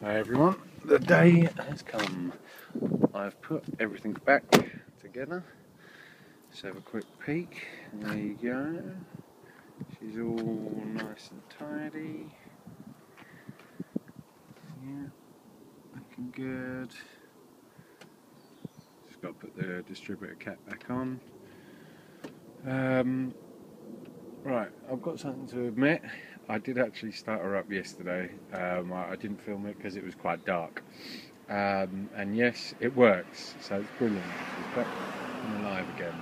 Hi everyone, the day has come. I've put everything back together. Let's have a quick peek. There you go. She's all nice and tidy. Yeah, looking good. Just got to put the distributor cap back on. Right, I've got something to admit. I did actually start her up yesterday. I didn't film it because it was quite dark. And yes, it works, so it's brilliant. It's back and alive again.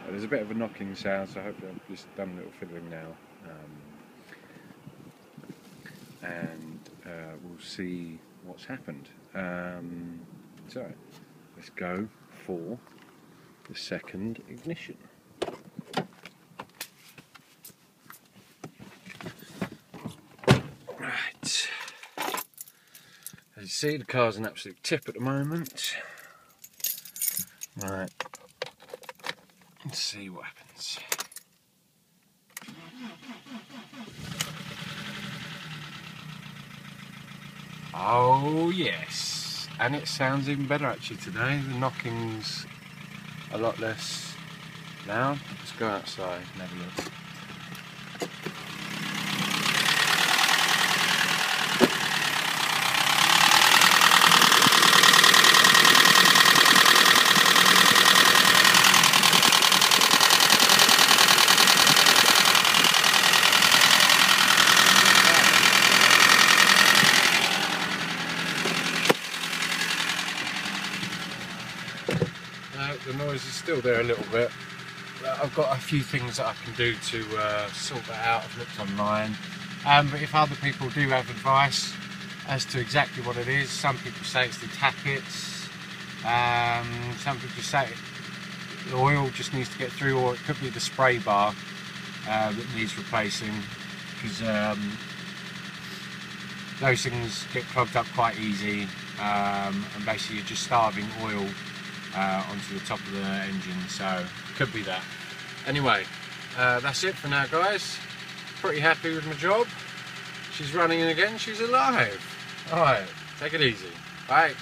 There's a bit of a knocking sound, so hopefully I've just done a little fiddling now. And we'll see what's happened. So, let's go for the second ignition. Right, as you see, the car's an absolute tip at the moment. Right, let's see what happens. Oh yes, and it sounds even better actually today. The knocking's a lot less loud. Let's go outside and have a look. The noise is still there a little bit. I've got a few things that I can do to sort that out. I've looked online, but if other people do have advice as to exactly what it is, some people say it's the tappets, some people say the oil just needs to get through, or it could be the spray bar that needs replacing, because those things get clogged up quite easy, and basically you're just starving oil onto the top of the engine, so could be that. Anyway, that's it for now, guys. Pretty happy with my job. She's running again, she's alive. Alright, take it easy. Bye.